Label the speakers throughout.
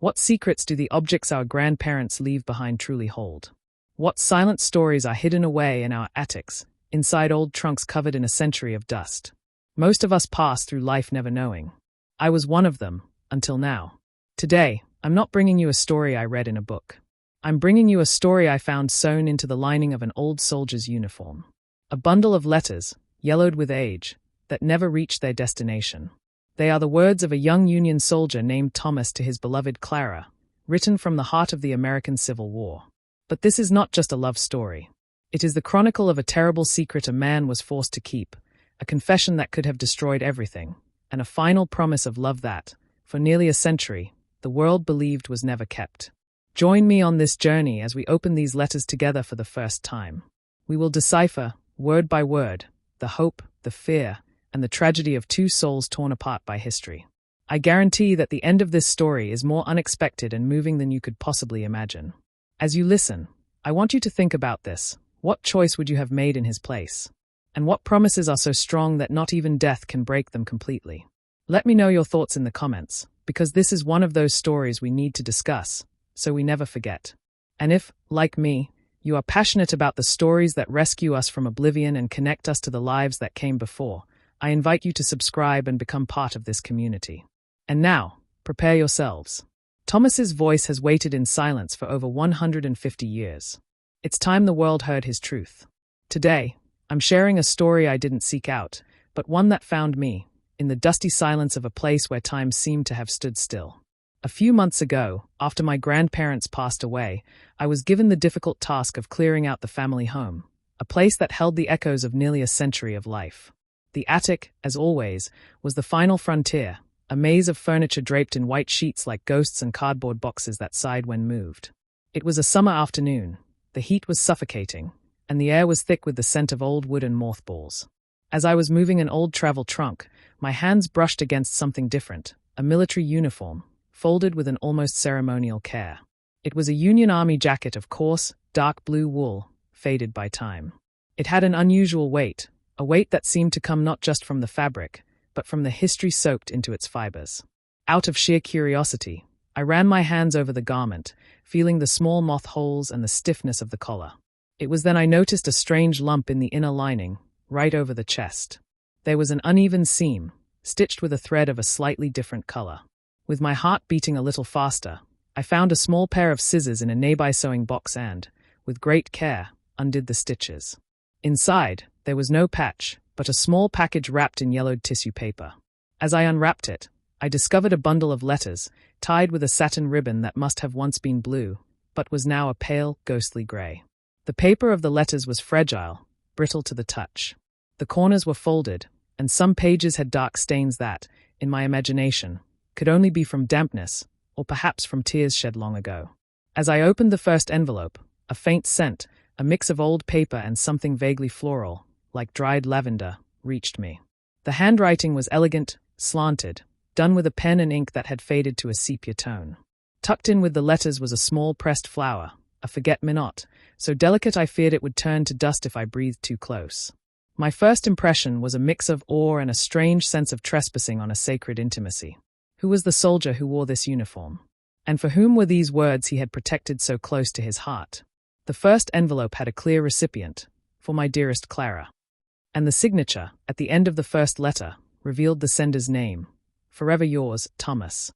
Speaker 1: What secrets do the objects our grandparents leave behind truly hold? What silent stories are hidden away in our attics, inside old trunks covered in a century of dust? Most of us pass through life never knowing. I was one of them, until now. Today, I'm not bringing you a story I read in a book. I'm bringing you a story I found sewn into the lining of an old soldier's uniform. A bundle of letters, yellowed with age, that never reached their destination. They are the words of a young Union soldier named Thomas to his beloved Clara, written from the heart of the American Civil War. But this is not just a love story. It is the chronicle of a terrible secret a man was forced to keep, a confession that could have destroyed everything, and a final promise of love that, for nearly a century, the world believed was never kept. Join me on this journey as we open these letters together for the first time. We will decipher, word by word, the hope, the fear, and the tragedy of two souls torn apart by history. I guarantee that the end of this story is more unexpected and moving than you could possibly imagine. As you listen, I want you to think about this. What choice would you have made in his place? And what promises are so strong that not even death can break them completely? Let me know your thoughts in the comments, because this is one of those stories we need to discuss, so we never forget. And if, like me, you are passionate about the stories that rescue us from oblivion and connect us to the lives that came before, I invite you to subscribe and become part of this community. And now, prepare yourselves. Thomas's voice has waited in silence for over 150 years. It's time the world heard his truth. Today, I'm sharing a story I didn't seek out, but one that found me, in the dusty silence of a place where time seemed to have stood still. A few months ago, after my grandparents passed away, I was given the difficult task of clearing out the family home, a place that held the echoes of nearly a century of life. The attic, as always, was the final frontier, a maze of furniture draped in white sheets like ghosts and cardboard boxes that sighed when moved. It was a summer afternoon. The heat was suffocating, and the air was thick with the scent of old wood and mothballs. As I was moving an old travel trunk, my hands brushed against something different, a military uniform, folded with an almost ceremonial care. It was a Union Army jacket of coarse, dark blue wool, faded by time. It had an unusual weight, a weight that seemed to come not just from the fabric, but from the history soaked into its fibers. Out of sheer curiosity, I ran my hands over the garment, feeling the small moth holes and the stiffness of the collar. It was then I noticed a strange lump in the inner lining, right over the chest. There was an uneven seam, stitched with a thread of a slightly different color. With my heart beating a little faster, I found a small pair of scissors in a nearby sewing box and, with great care, undid the stitches. Inside, there was no patch, but a small package wrapped in yellowed tissue paper. As I unwrapped it, I discovered a bundle of letters, tied with a satin ribbon that must have once been blue, but was now a pale, ghostly gray. The paper of the letters was fragile, brittle to the touch. The corners were folded, and some pages had dark stains that, in my imagination, could only be from dampness, or perhaps from tears shed long ago. As I opened the first envelope, a faint scent, a mix of old paper and something vaguely floral, like dried lavender, reached me. The handwriting was elegant, slanted, done with a pen and ink that had faded to a sepia tone. Tucked in with the letters was a small pressed flower, a forget-me-not, so delicate I feared it would turn to dust if I breathed too close. My first impression was a mix of awe and a strange sense of trespassing on a sacred intimacy. Who was the soldier who wore this uniform? And for whom were these words he had protected so close to his heart? The first envelope had a clear recipient, for my dearest Clara. And the signature, at the end of the first letter, revealed the sender's name. Forever yours, Thomas.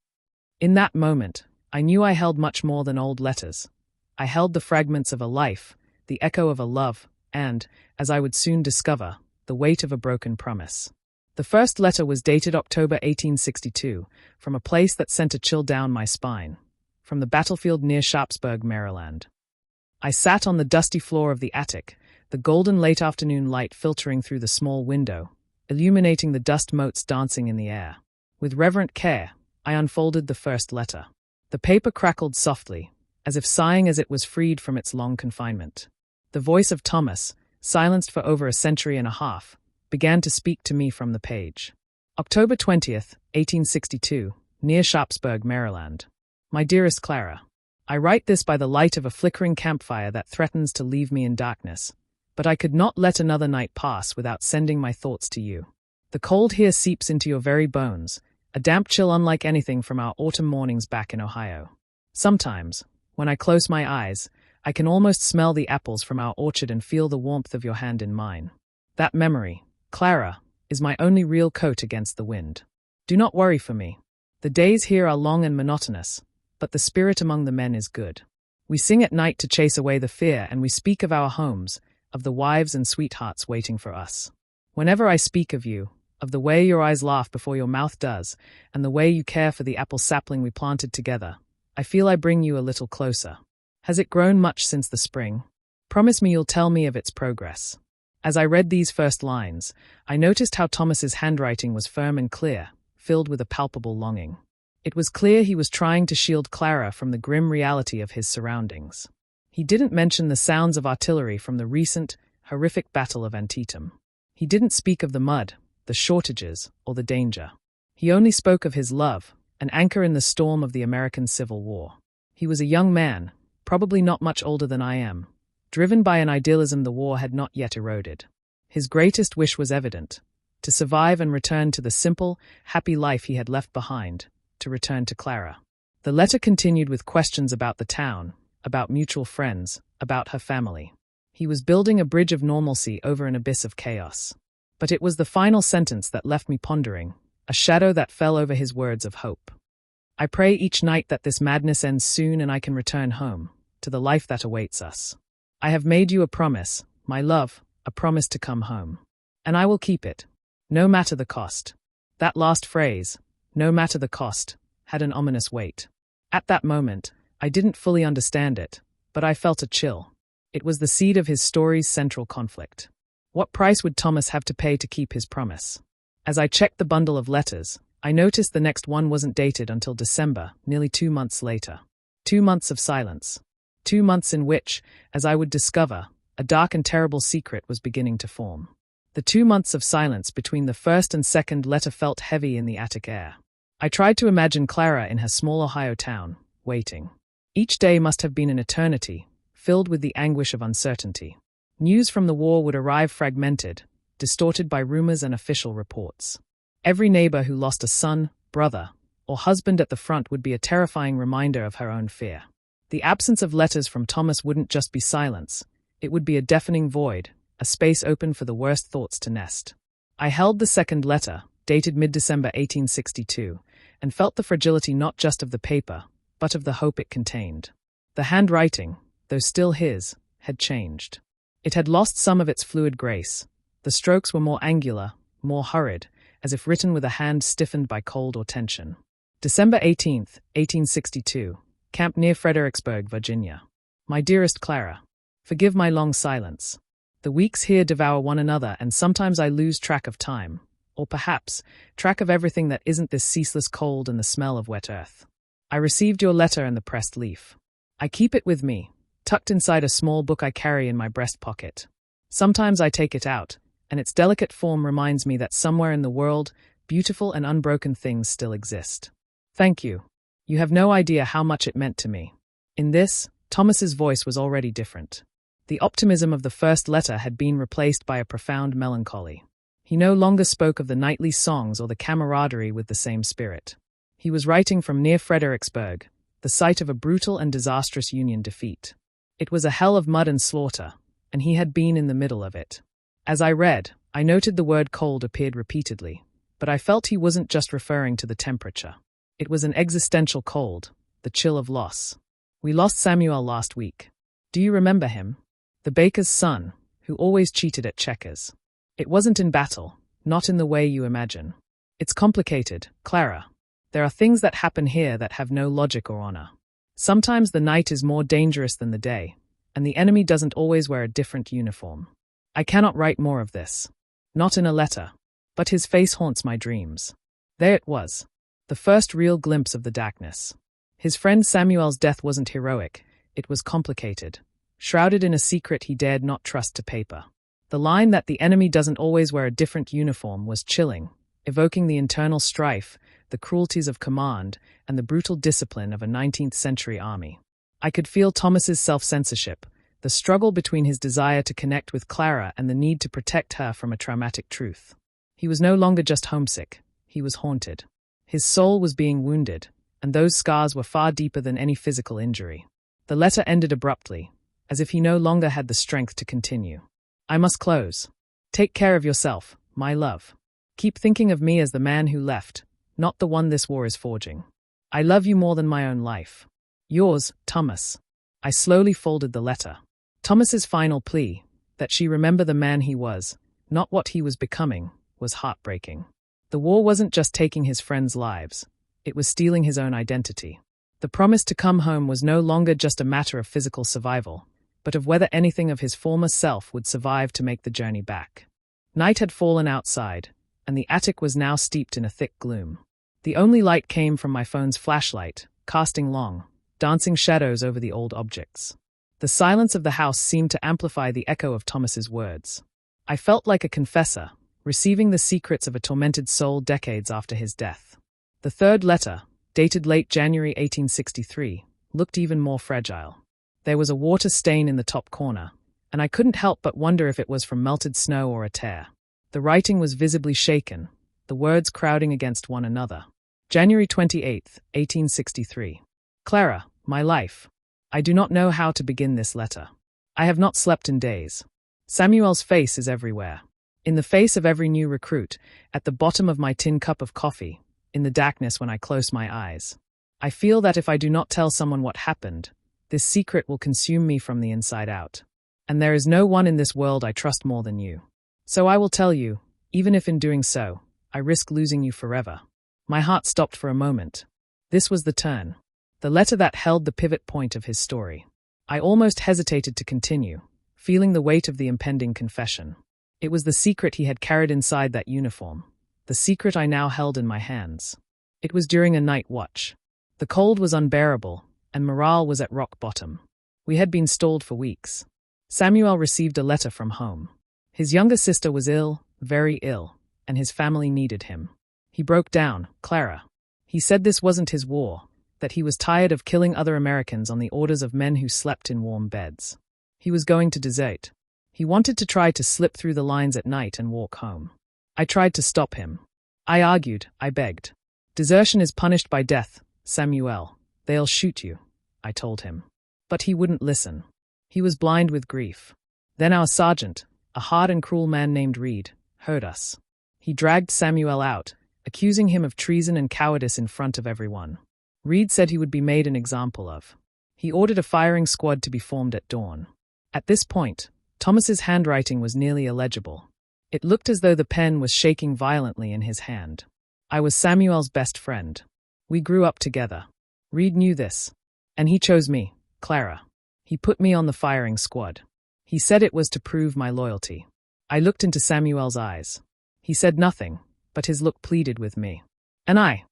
Speaker 1: In that moment, I knew I held much more than old letters. I held the fragments of a life, the echo of a love, and, as I would soon discover, the weight of a broken promise. The first letter was dated October 1862, from a place that sent a chill down my spine, from the battlefield near Sharpsburg, Maryland. I sat on the dusty floor of the attic, the golden late afternoon light filtering through the small window, illuminating the dust motes dancing in the air. With reverent care, I unfolded the first letter. The paper crackled softly, as if sighing as it was freed from its long confinement. The voice of Thomas, silenced for over a century and a half, began to speak to me from the page. October 20th, 1862, near Sharpsburg, Maryland. My dearest Clara, I write this by the light of a flickering campfire that threatens to leave me in darkness, but I could not let another night pass without sending my thoughts to you. The cold here seeps into your very bones, a damp chill unlike anything from our autumn mornings back in Ohio. Sometimes, when I close my eyes, I can almost smell the apples from our orchard and feel the warmth of your hand in mine. That memory, Clara, is my only real coat against the wind. Do not worry for me. The days here are long and monotonous, but the spirit among the men is good. We sing at night to chase away the fear, and we speak of our homes, of the wives and sweethearts waiting for us. Whenever I speak of you, of the way your eyes laugh before your mouth does, and the way you care for the apple sapling we planted together, I feel I bring you a little closer. Has it grown much since the spring? Promise me you'll tell me of its progress. As I read these first lines, I noticed how Thomas's handwriting was firm and clear, filled with a palpable longing. It was clear he was trying to shield Clara from the grim reality of his surroundings. He didn't mention the sounds of artillery from the recent, horrific Battle of Antietam. He didn't speak of the mud, the shortages, or the danger. He only spoke of his love, an anchor in the storm of the American Civil War. He was a young man, probably not much older than I am, driven by an idealism the war had not yet eroded. His greatest wish was evident: to survive and return to the simple, happy life he had left behind, to return to Clara. The letter continued with questions about the town, about mutual friends, about her family. He was building a bridge of normalcy over an abyss of chaos. But it was the final sentence that left me pondering, a shadow that fell over his words of hope. I pray each night that this madness ends soon and I can return home, to the life that awaits us. I have made you a promise, my love, a promise to come home. And I will keep it, no matter the cost. That last phrase, no matter the cost, had an ominous weight. At that moment, I didn't fully understand it, but I felt a chill. It was the seed of his story's central conflict. What price would Thomas have to pay to keep his promise? As I checked the bundle of letters, I noticed the next one wasn't dated until December, nearly 2 months later. 2 months of silence. 2 months in which, as I would discover, a dark and terrible secret was beginning to form. The 2 months of silence between the first and second letter felt heavy in the attic air. I tried to imagine Clara in her small Ohio town, waiting. Each day must have been an eternity, filled with the anguish of uncertainty. News from the war would arrive fragmented, distorted by rumors and official reports. Every neighbor who lost a son, brother, or husband at the front would be a terrifying reminder of her own fear. The absence of letters from Thomas wouldn't just be silence, it would be a deafening void, a space open for the worst thoughts to nest. I held the second letter, dated mid-December 1862, and felt the fragility not just of the paper, but of the hope it contained. The handwriting, though still his, had changed. It had lost some of its fluid grace. The strokes were more angular, more hurried, as if written with a hand stiffened by cold or tension. December 18th, 1862, camp near Fredericksburg, Virginia. My dearest Clara, forgive my long silence. The weeks here devour one another, and sometimes I lose track of time, or perhaps track of everything that isn't this ceaseless cold and the smell of wet earth. I received your letter and the pressed leaf. I keep it with me, tucked inside a small book I carry in my breast pocket. Sometimes I take it out, and its delicate form reminds me that somewhere in the world, beautiful and unbroken things still exist. Thank you. You have no idea how much it meant to me. In this, Thomas's voice was already different. The optimism of the first letter had been replaced by a profound melancholy. He no longer spoke of the nightly songs or the camaraderie with the same spirit. He was writing from near Fredericksburg, the site of a brutal and disastrous Union defeat. It was a hell of mud and slaughter, and he had been in the middle of it. As I read, I noted the word cold appeared repeatedly, but I felt he wasn't just referring to the temperature. It was an existential cold, the chill of loss. We lost Samuel last week. Do you remember him? The baker's son, who always cheated at checkers. It wasn't in battle, not in the way you imagine. It's complicated, Clara. There are things that happen here that have no logic or honor. Sometimes the night is more dangerous than the day, and the enemy doesn't always wear a different uniform. I cannot write more of this. Not in a letter. But his face haunts my dreams. There it was. The first real glimpse of the darkness. His friend Samuel's death wasn't heroic, it was complicated. Shrouded in a secret he dared not trust to paper. The line that the enemy doesn't always wear a different uniform was chilling, evoking the internal strife, the cruelties of command, and the brutal discipline of a 19th century army. I could feel Thomas's self-censorship, the struggle between his desire to connect with Clara and the need to protect her from a traumatic truth. He was no longer just homesick, he was haunted. His soul was being wounded, and those scars were far deeper than any physical injury. The letter ended abruptly, as if he no longer had the strength to continue. I must close. Take care of yourself, my love. Keep thinking of me as the man who left, not the one this war is forging. I love you more than my own life. Yours, Thomas. I slowly folded the letter. Thomas's final plea, that she remember the man he was, not what he was becoming, was heartbreaking. The war wasn't just taking his friends' lives, it was stealing his own identity. The promise to come home was no longer just a matter of physical survival, but of whether anything of his former self would survive to make the journey back. Night had fallen outside, and the attic was now steeped in a thick gloom. The only light came from my phone's flashlight, casting long, dancing shadows over the old objects. The silence of the house seemed to amplify the echo of Thomas's words. I felt like a confessor, receiving the secrets of a tormented soul decades after his death. The third letter, dated late January 1863, looked even more fragile. There was a water stain in the top corner, and I couldn't help but wonder if it was from melted snow or a tear. The writing was visibly shaken, the words crowding against one another. January 28, 1863. Clara, my life. I do not know how to begin this letter. I have not slept in days. Samuel's face is everywhere. In the face of every new recruit, at the bottom of my tin cup of coffee, in the darkness when I close my eyes. I feel that if I do not tell someone what happened, this secret will consume me from the inside out. And there is no one in this world I trust more than you. So I will tell you, even if in doing so, I risk losing you forever. My heart stopped for a moment. This was the turn. The letter that held the pivot point of his story. I almost hesitated to continue, feeling the weight of the impending confession. It was the secret he had carried inside that uniform, the secret I now held in my hands. It was during a night watch. The cold was unbearable, and morale was at rock bottom. We had been stalled for weeks. Samuel received a letter from home. His younger sister was ill, very ill, and his family needed him. He broke down, Clara. He said this wasn't his war, that he was tired of killing other Americans on the orders of men who slept in warm beds. He was going to desert. He wanted to try to slip through the lines at night and walk home. I tried to stop him. I argued, I begged. Desertion is punished by death, Samuel. They'll shoot you, I told him. But he wouldn't listen. He was blind with grief. Then our sergeant, a hard and cruel man named Reed, heard us. He dragged Samuel out, accusing him of treason and cowardice in front of everyone. Reed said he would be made an example of. He ordered a firing squad to be formed at dawn. At this point, Thomas's handwriting was nearly illegible. It looked as though the pen was shaking violently in his hand. I was Samuel's best friend. We grew up together. Reed knew this. And he chose me, Clara. He put me on the firing squad. He said it was to prove my loyalty. I looked into Samuel's eyes. He said nothing, but his look pleaded with me. And I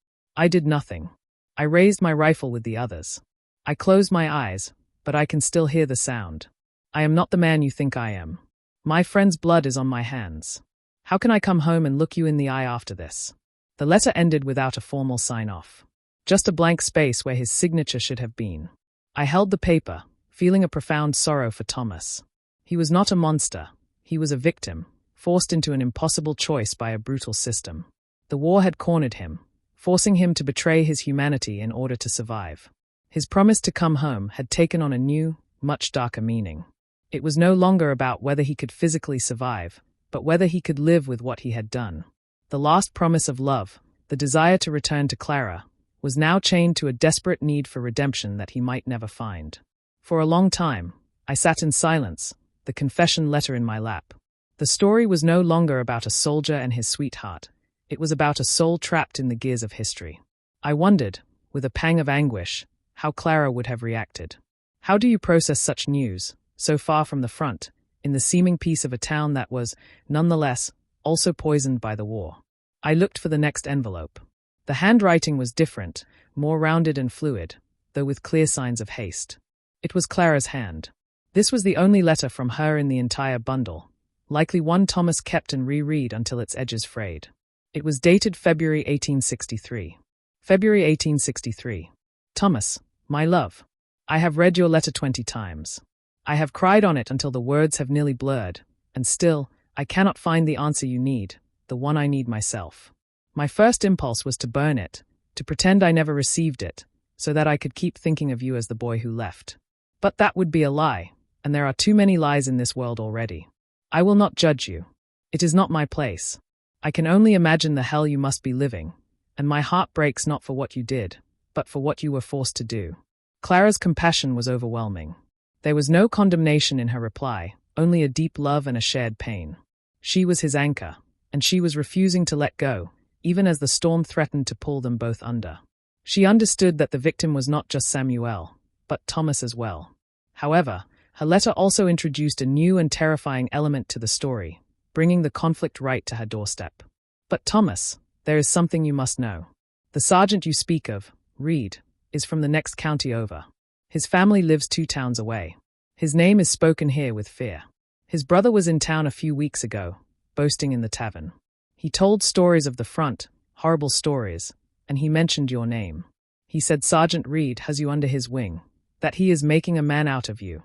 Speaker 1: did nothing. I raised my rifle with the others. I closed my eyes, but I can still hear the sound. I am not the man you think I am. My friend's blood is on my hands. How can I come home and look you in the eye after this? The letter ended without a formal sign-off. Just a blank space where his signature should have been. I held the paper, feeling a profound sorrow for Thomas. He was not a monster. He was a victim, forced into an impossible choice by a brutal system. The war had cornered him, forcing him to betray his humanity in order to survive. His promise to come home had taken on a new, much darker meaning. It was no longer about whether he could physically survive, but whether he could live with what he had done. The last promise of love, the desire to return to Clara, was now chained to a desperate need for redemption that he might never find. For a long time, I sat in silence, the confession letter in my lap. The story was no longer about a soldier and his sweetheart. It was about a soul trapped in the gears of history. I wondered, with a pang of anguish, how Clara would have reacted. How do you process such news, so far from the front, in the seeming peace of a town that was, nonetheless, also poisoned by the war? I looked for the next envelope. The handwriting was different, more rounded and fluid, though with clear signs of haste. It was Clara's hand. This was the only letter from her in the entire bundle, likely one Thomas kept and reread until its edges frayed. It was dated February 1863. February 1863. Thomas, my love. I have read your letter 20 times. I have cried on it until the words have nearly blurred, and still, I cannot find the answer you need, the one I need myself. My first impulse was to burn it, to pretend I never received it, so that I could keep thinking of you as the boy who left. But that would be a lie, and there are too many lies in this world already. I will not judge you. It is not my place. I can only imagine the hell you must be living, and my heart breaks not for what you did, but for what you were forced to do. Clara's compassion was overwhelming. There was no condemnation in her reply, only a deep love and a shared pain. She was his anchor, and she was refusing to let go, even as the storm threatened to pull them both under. She understood that the victim was not just Samuel, but Thomas as well. However, her letter also introduced a new and terrifying element to the story, bringing the conflict right to her doorstep. But Thomas, there is something you must know. The sergeant you speak of, Reed, is from the next county over. His family lives 2 towns away. His name is spoken here with fear. His brother was in town a few weeks ago, boasting in the tavern. He told stories of the front, horrible stories, and he mentioned your name. He said Sergeant Reed has you under his wing, that he is making a man out of you.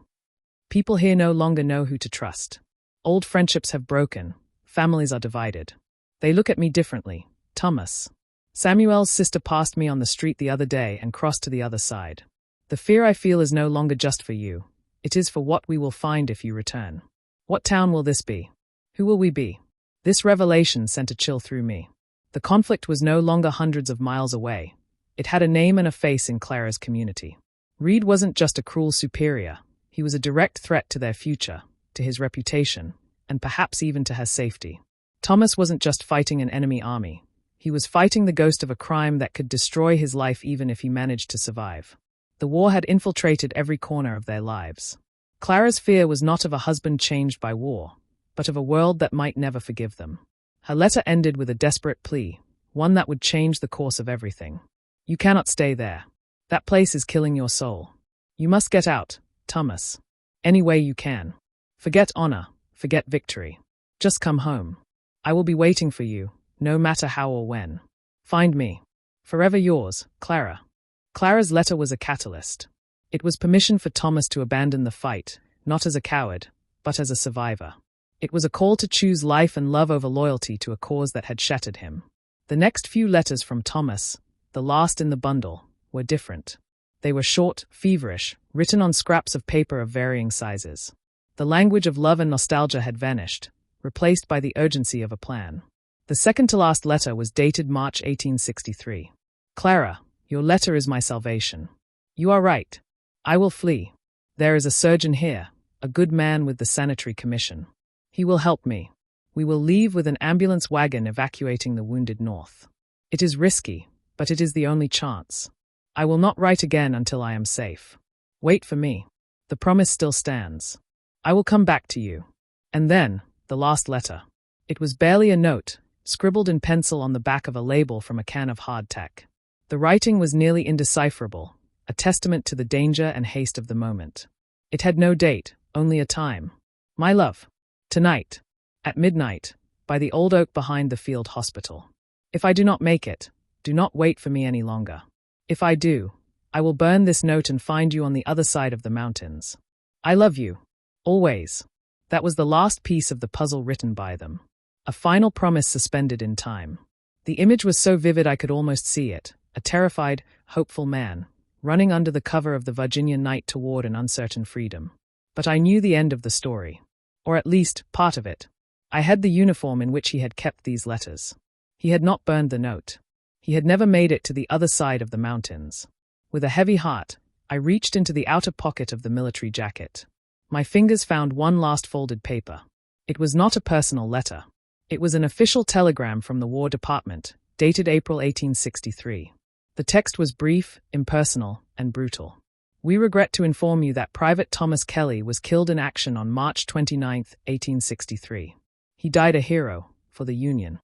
Speaker 1: People here no longer know who to trust. Old friendships have broken, families are divided. They look at me differently, Thomas. Samuel's sister passed me on the street the other day and crossed to the other side. The fear I feel is no longer just for you. It is for what we will find if you return. What town will this be? Who will we be? This revelation sent a chill through me. The conflict was no longer hundreds of miles away. It had a name and a face in Clara's community. Reed wasn't just a cruel superior. He was a direct threat to their future, to his reputation, and perhaps even to her safety. Thomas wasn't just fighting an enemy army. He was fighting the ghost of a crime that could destroy his life even if he managed to survive. The war had infiltrated every corner of their lives. Clara's fear was not of a husband changed by war, but of a world that might never forgive them. Her letter ended with a desperate plea, one that would change the course of everything. You cannot stay there. That place is killing your soul. You must get out, Thomas. Any way you can. Forget honor, forget victory. Just come home. I will be waiting for you, no matter how or when. Find me. Forever yours, Clara. Clara's letter was a catalyst. It was permission for Thomas to abandon the fight, not as a coward, but as a survivor. It was a call to choose life and love over loyalty to a cause that had shattered him. The next few letters from Thomas, the last in the bundle, were different. They were short, feverish, written on scraps of paper of varying sizes. The language of love and nostalgia had vanished, replaced by the urgency of a plan. The second-to-last letter was dated March 1863. Clara, your letter is my salvation. You are right. I will flee. There is a surgeon here, a good man with the sanitary commission. He will help me. We will leave with an ambulance wagon evacuating the wounded north. It is risky, but it is the only chance. I will not write again until I am safe. Wait for me. The promise still stands. I will come back to you. And then, the last letter. It was barely a note, scribbled in pencil on the back of a label from a can of hardtack. The writing was nearly indecipherable, a testament to the danger and haste of the moment. It had no date, only a time. My love. Tonight, at midnight, by the old oak behind the field hospital. If I do not make it, do not wait for me any longer. If I do, I will burn this note and find you on the other side of the mountains. I love you. Always. That was the last piece of the puzzle written by them. A final promise suspended in time. The image was so vivid I could almost see it, a terrified, hopeful man, running under the cover of the Virginia night toward an uncertain freedom. But I knew the end of the story. Or at least, part of it. I had the uniform in which he had kept these letters. He had not burned the note. He had never made it to the other side of the mountains. With a heavy heart, I reached into the outer pocket of the military jacket. My fingers found one last folded paper. It was not a personal letter. It was an official telegram from the War Department, dated April 1863. The text was brief, impersonal, and brutal. We regret to inform you that Private Thomas Kelly was killed in action on March 29, 1863. He died a hero for the Union.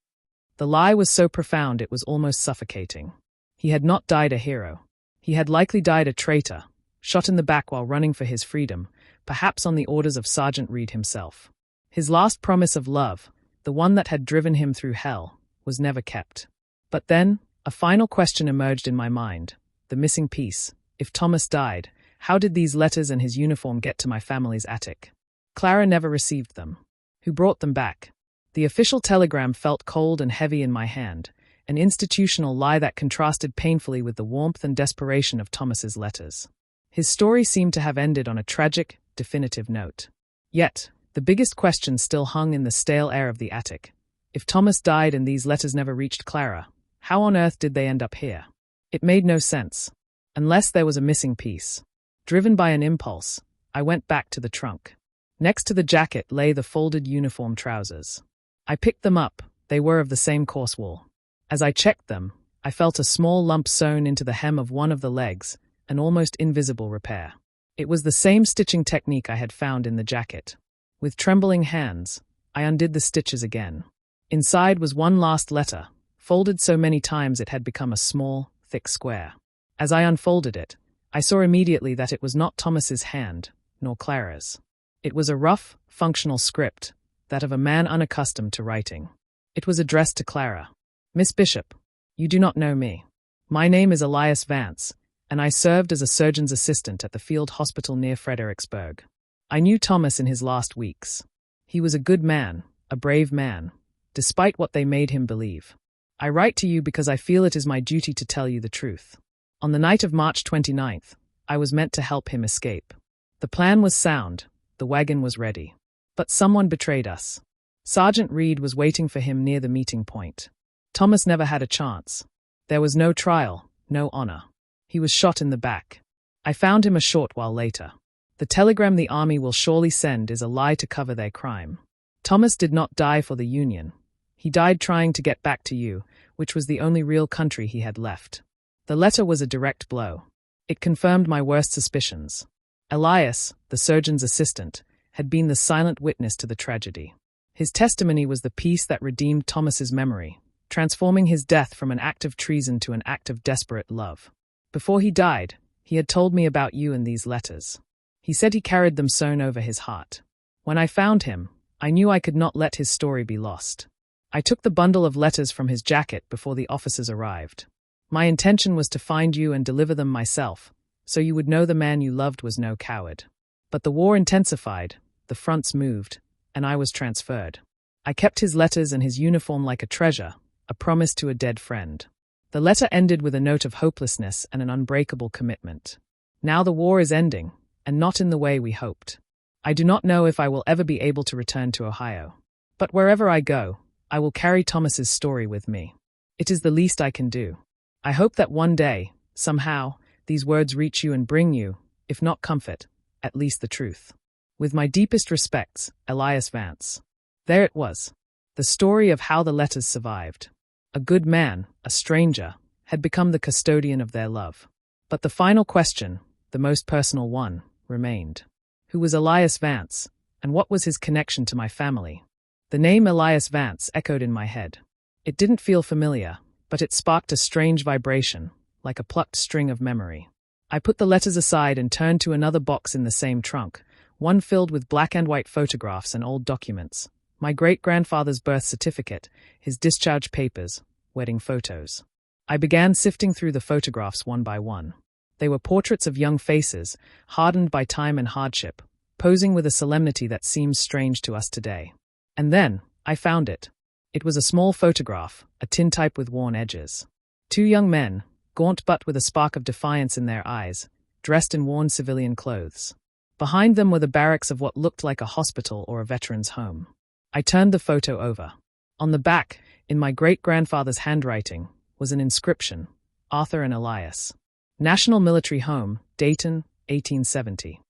Speaker 1: The lie was so profound it was almost suffocating. He had not died a hero. He had likely died a traitor, shot in the back while running for his freedom, perhaps on the orders of Sergeant Reed himself. His last promise of love, the one that had driven him through hell, was never kept. But then, a final question emerged in my mind, the missing piece. If Thomas died, how did these letters and his uniform get to my family's attic? Clara never received them. Who brought them back? The official telegram felt cold and heavy in my hand, an institutional lie that contrasted painfully with the warmth and desperation of Thomas's letters. His story seemed to have ended on a tragic, definitive note. Yet, the biggest question still hung in the stale air of the attic. If Thomas died and these letters never reached Clara, how on earth did they end up here? It made no sense. Unless there was a missing piece. Driven by an impulse, I went back to the trunk. Next to the jacket lay the folded uniform trousers. I picked them up, they were of the same coarse wool. As I checked them, I felt a small lump sewn into the hem of one of the legs, an almost invisible repair. It was the same stitching technique I had found in the jacket. With trembling hands, I undid the stitches again. Inside was one last letter, folded so many times it had become a small, thick square. As I unfolded it, I saw immediately that it was not Thomas's hand, nor Clara's. It was a rough, functional script, that of a man unaccustomed to writing. It was addressed to Clara. Miss Bishop, you do not know me. My name is Elias Vance, and I served as a surgeon's assistant at the field hospital near Fredericksburg. I knew Thomas in his last weeks. He was a good man, a brave man, despite what they made him believe. I write to you because I feel it is my duty to tell you the truth. On the night of March 29th, I was meant to help him escape. The plan was sound, the wagon was ready. But someone betrayed us. Sergeant Reed was waiting for him near the meeting point. Thomas never had a chance. There was no trial, no honor. He was shot in the back. I found him a short while later. The telegram the army will surely send is a lie to cover their crime. Thomas did not die for the Union. He died trying to get back to you, which was the only real country he had left. The letter was a direct blow. It confirmed my worst suspicions. Elias, the surgeon's assistant, had been the silent witness to the tragedy. His testimony was the piece that redeemed Thomas's memory, transforming his death from an act of treason to an act of desperate love. Before he died, he had told me about you and these letters. He said he carried them sewn over his heart. When I found him, I knew I could not let his story be lost. I took the bundle of letters from his jacket before the officers arrived. My intention was to find you and deliver them myself, so you would know the man you loved was no coward. But the war intensified, the fronts moved, and I was transferred. I kept his letters and his uniform like a treasure, a promise to a dead friend. The letter ended with a note of hopelessness and an unbreakable commitment. Now the war is ending, and not in the way we hoped. I do not know if I will ever be able to return to Ohio. But wherever I go, I will carry Thomas's story with me. It is the least I can do. I hope that one day, somehow, these words reach you and bring you, if not comfort, at least the truth. With my deepest respects, Elias Vance. There it was. The story of how the letters survived. A good man, a stranger, had become the custodian of their love. But the final question, the most personal one, remained. Who was Elias Vance, and what was his connection to my family? The name Elias Vance echoed in my head. It didn't feel familiar, but it sparked a strange vibration, like a plucked string of memory. I put the letters aside and turned to another box in the same trunk, one filled with black and white photographs and old documents. My great-grandfather's birth certificate, his discharge papers, wedding photos. I began sifting through the photographs one by one. They were portraits of young faces, hardened by time and hardship, posing with a solemnity that seems strange to us today. And then, I found it. It was a small photograph, a tintype with worn edges. Two young men, gaunt but with a spark of defiance in their eyes, dressed in worn civilian clothes. Behind them were the barracks of what looked like a hospital or a veteran's home. I turned the photo over. On the back, in my great-grandfather's handwriting, was an inscription, Arthur and Elias. National Military Home, Dayton, 1870.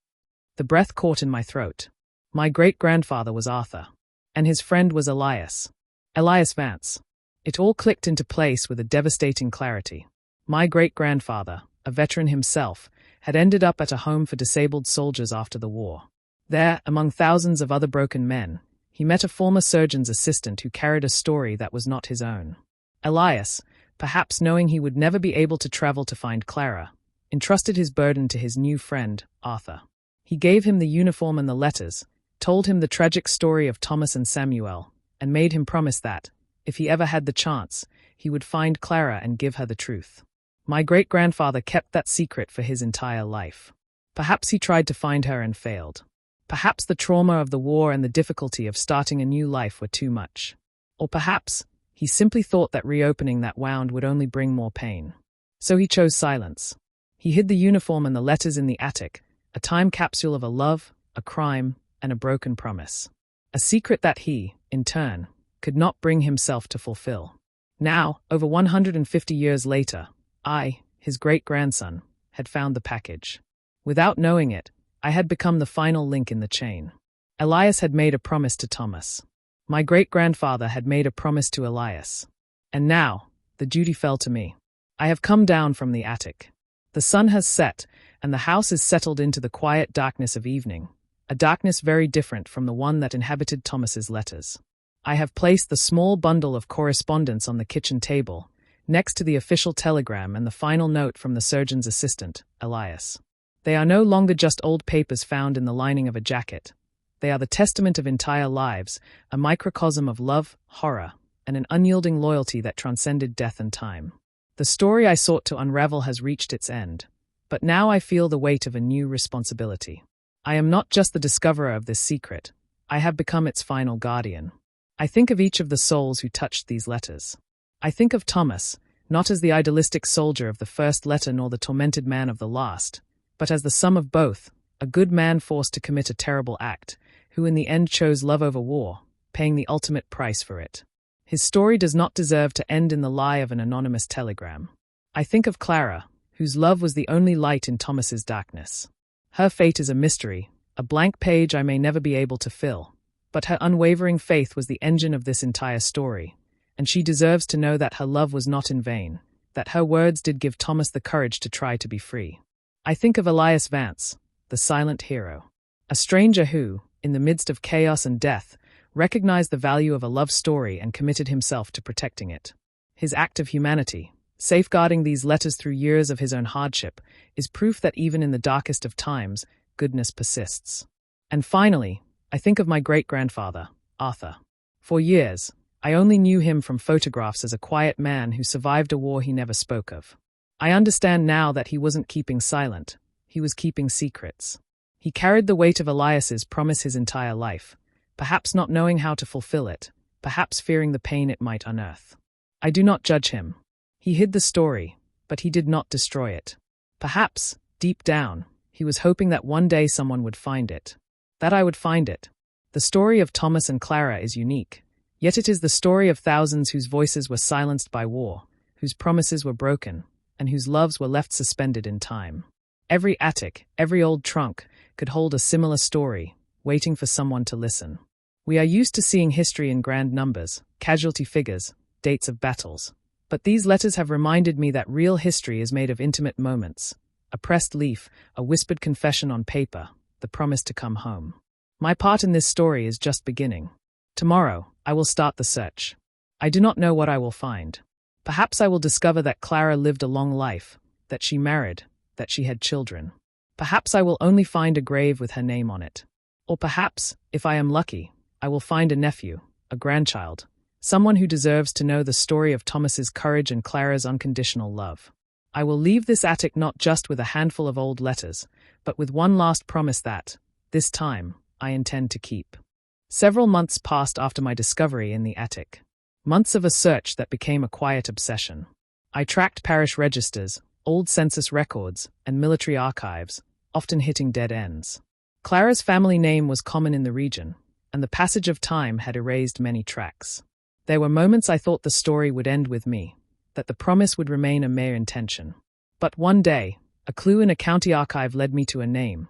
Speaker 1: The breath caught in my throat. My great-grandfather was Arthur, and his friend was Elias. Elias Vance. It all clicked into place with a devastating clarity. My great-grandfather, a veteran himself, had ended up at a home for disabled soldiers after the war. There, among thousands of other broken men, he met a former surgeon's assistant who carried a story that was not his own. Elias, perhaps knowing he would never be able to travel to find Clara, entrusted his burden to his new friend, Arthur. He gave him the uniform and the letters, told him the tragic story of Thomas and Samuel, and made him promise that, if he ever had the chance, he would find Clara and give her the truth. My great-grandfather kept that secret for his entire life. Perhaps he tried to find her and failed. Perhaps the trauma of the war and the difficulty of starting a new life were too much. Or perhaps He simply thought that reopening that wound would only bring more pain. So he chose silence. He hid the uniform and the letters in the attic, a time capsule of a love, a crime, and a broken promise. A secret that he, in turn, could not bring himself to fulfill. Now, over 150 years later, I, his great-grandson, had found the package. Without knowing it, I had become the final link in the chain. Elias had made a promise to Thomas. My great-grandfather had made a promise to Elias. And now, the duty fell to me. I have come down from the attic. The sun has set, and the house is settled into the quiet darkness of evening, a darkness very different from the one that inhabited Thomas's letters. I have placed the small bundle of correspondence on the kitchen table, next to the official telegram and the final note from the surgeon's assistant, Elias. They are no longer just old papers found in the lining of a jacket. They are the testament of entire lives, a microcosm of love, horror, and an unyielding loyalty that transcended death and time. The story I sought to unravel has reached its end, but now I feel the weight of a new responsibility. I am not just the discoverer of this secret, I have become its final guardian. I think of each of the souls who touched these letters. I think of Thomas, not as the idealistic soldier of the first letter nor the tormented man of the last, but as the sum of both, a good man forced to commit a terrible act, who in the end chose love over war, paying the ultimate price for it. His story does not deserve to end in the lie of an anonymous telegram. I think of Clara, whose love was the only light in Thomas's darkness. Her fate is a mystery, a blank page I may never be able to fill, but her unwavering faith was the engine of this entire story, and she deserves to know that her love was not in vain, that her words did give Thomas the courage to try to be free. I think of Elias Vance, the silent hero, a stranger who, in the midst of chaos and death, recognized the value of a love story and committed himself to protecting it. His act of humanity, safeguarding these letters through years of his own hardship, is proof that even in the darkest of times, goodness persists. And finally, I think of my great-grandfather, Arthur. For years, I only knew him from photographs as a quiet man who survived a war he never spoke of. I understand now that he wasn't keeping silent, he was keeping secrets. He carried the weight of Elias's promise his entire life, perhaps not knowing how to fulfill it, perhaps fearing the pain it might unearth. I do not judge him. He hid the story, but he did not destroy it. Perhaps, deep down, he was hoping that one day someone would find it. That I would find it. The story of Thomas and Clara is unique, yet it is the story of thousands whose voices were silenced by war, whose promises were broken, and whose loves were left suspended in time. Every attic, every old trunk, could hold a similar story, waiting for someone to listen. We are used to seeing history in grand numbers, casualty figures, dates of battles. But these letters have reminded me that real history is made of intimate moments, a pressed leaf, a whispered confession on paper, the promise to come home. My part in this story is just beginning. Tomorrow, I will start the search. I do not know what I will find. Perhaps I will discover that Clara lived a long life, that she married, that she had children. Perhaps I will only find a grave with her name on it. Or perhaps, if I am lucky, I will find a nephew, a grandchild, someone who deserves to know the story of Thomas's courage and Clara's unconditional love. I will leave this attic not just with a handful of old letters, but with one last promise that, this time, I intend to keep. Several months passed after my discovery in the attic. Months of a search that became a quiet obsession. I tracked parish registers, old census records, and military archives, often hitting dead ends. Clara's family name was common in the region, and the passage of time had erased many tracks. There were moments I thought the story would end with me, that the promise would remain a mere intention. But one day, a clue in a county archive led me to a name,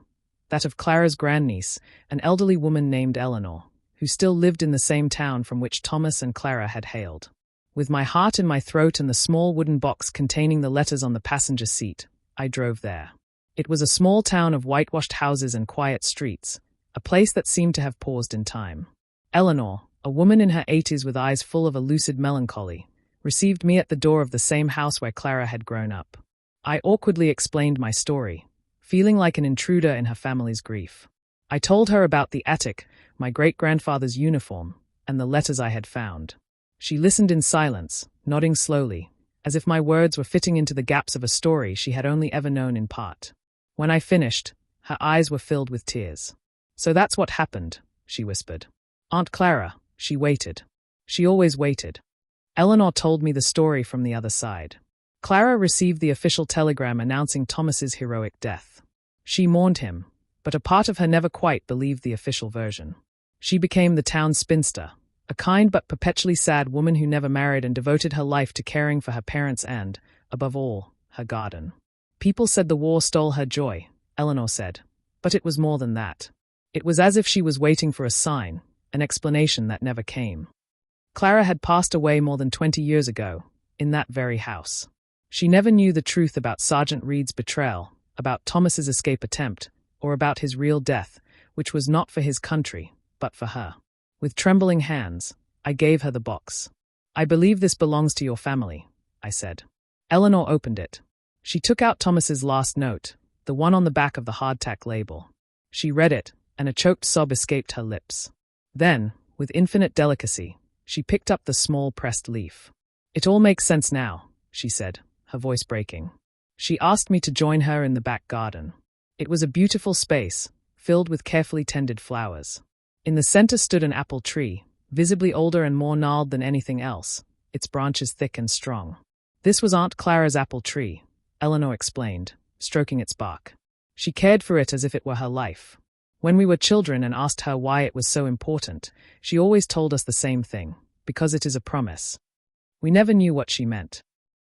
Speaker 1: that of Clara's grandniece, an elderly woman named Eleanor, who still lived in the same town from which Thomas and Clara had hailed. With my heart in my throat and the small wooden box containing the letters on the passenger seat, I drove there. It was a small town of whitewashed houses and quiet streets, a place that seemed to have paused in time. Eleanor, a woman in her 80s with eyes full of a lucid melancholy, received me at the door of the same house where Clara had grown up. I awkwardly explained my story, feeling like an intruder in her family's grief. I told her about the attic, my great-grandfather's uniform, and the letters I had found. She listened in silence, nodding slowly, as if my words were fitting into the gaps of a story she had only ever known in part. When I finished, her eyes were filled with tears. "So that's what happened," she whispered. "Aunt Clara, she waited. She always waited. Eleanor told me the story from the other side. Clara received the official telegram announcing Thomas's heroic death. She mourned him, but a part of her never quite believed the official version. She became the town spinster, a kind but perpetually sad woman who never married and devoted her life to caring for her parents and, above all, her garden. People said the war stole her joy, Eleanor said, but it was more than that. It was as if she was waiting for a sign, an explanation that never came. Clara had passed away more than 20 years ago, in that very house. She never knew the truth about Sergeant Reed's betrayal, about Thomas's escape attempt, or about his real death, which was not for his country, but for her. With trembling hands, I gave her the box. "I believe this belongs to your family," I said. Eleanor opened it. She took out Thomas's last note, the one on the back of the hardtack label. She read it, and a choked sob escaped her lips. Then, with infinite delicacy, she picked up the small pressed leaf. "It all makes sense now," she said, her voice breaking. She asked me to join her in the back garden. It was a beautiful space, filled with carefully tended flowers. In the center stood an apple tree, visibly older and more gnarled than anything else, its branches thick and strong. "This was Aunt Clara's apple tree," Eleanor explained, stroking its bark. "She cared for it as if it were her life. When we were children and asked her why it was so important, she always told us the same thing, because it is a promise." We never knew what she meant.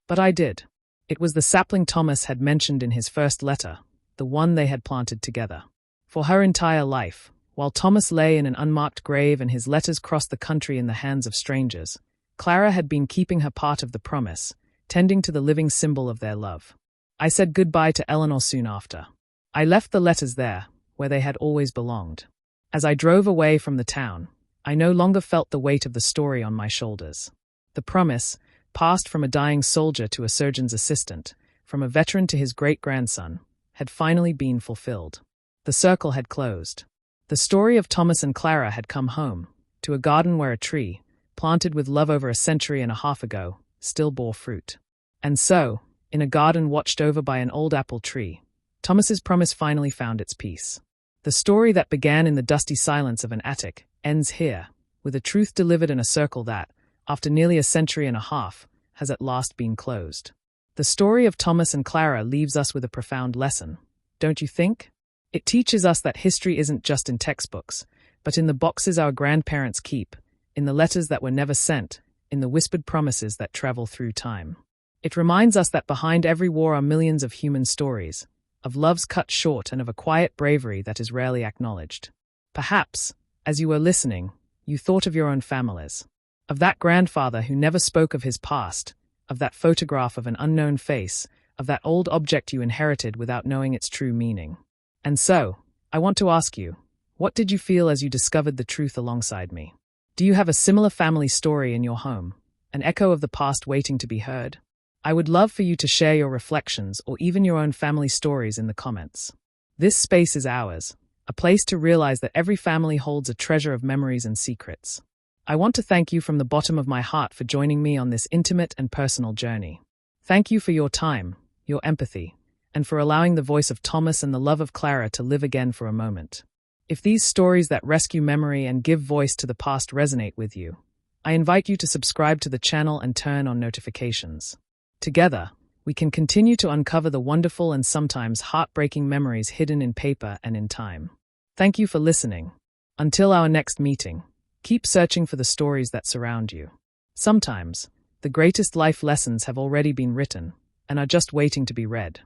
Speaker 1: But I did. It was the sapling Thomas had mentioned in his first letter, the one they had planted together. For her entire life, while Thomas lay in an unmarked grave and his letters crossed the country in the hands of strangers, Clara had been keeping her part of the promise, tending to the living symbol of their love. I said goodbye to Eleanor soon after. I left the letters there, where they had always belonged. As I drove away from the town, I no longer felt the weight of the story on my shoulders. The promise, passed from a dying soldier to a surgeon's assistant, from a veteran to his great-grandson, had finally been fulfilled. The circle had closed. The story of Thomas and Clara had come home, to a garden where a tree, planted with love over a century and a half ago, still bore fruit. And so, in a garden watched over by an old apple tree, Thomas's promise finally found its peace. The story that began in the dusty silence of an attic ends here, with a truth delivered in a circle that, after nearly a century and a half, has at last been closed. The story of Thomas and Clara leaves us with a profound lesson, don't you think? It teaches us that history isn't just in textbooks, but in the boxes our grandparents keep, in the letters that were never sent, in the whispered promises that travel through time. It reminds us that behind every war are millions of human stories, of loves cut short and of a quiet bravery that is rarely acknowledged. Perhaps, as you were listening, you thought of your own families, of that grandfather who never spoke of his past, of that photograph of an unknown face, of that old object you inherited without knowing its true meaning. And so, I want to ask you, what did you feel as you discovered the truth alongside me? Do you have a similar family story in your home, an echo of the past waiting to be heard? I would love for you to share your reflections or even your own family stories in the comments. This space is ours, a place to realize that every family holds a treasure of memories and secrets. I want to thank you from the bottom of my heart for joining me on this intimate and personal journey. Thank you for your time, your empathy, and for allowing the voice of Thomas and the love of Clara to live again for a moment. If these stories that rescue memory and give voice to the past resonate with you, I invite you to subscribe to the channel and turn on notifications. Together, we can continue to uncover the wonderful and sometimes heartbreaking memories hidden in paper and in time. Thank you for listening. Until our next meeting, keep searching for the stories that surround you. Sometimes, the greatest life lessons have already been written and are just waiting to be read.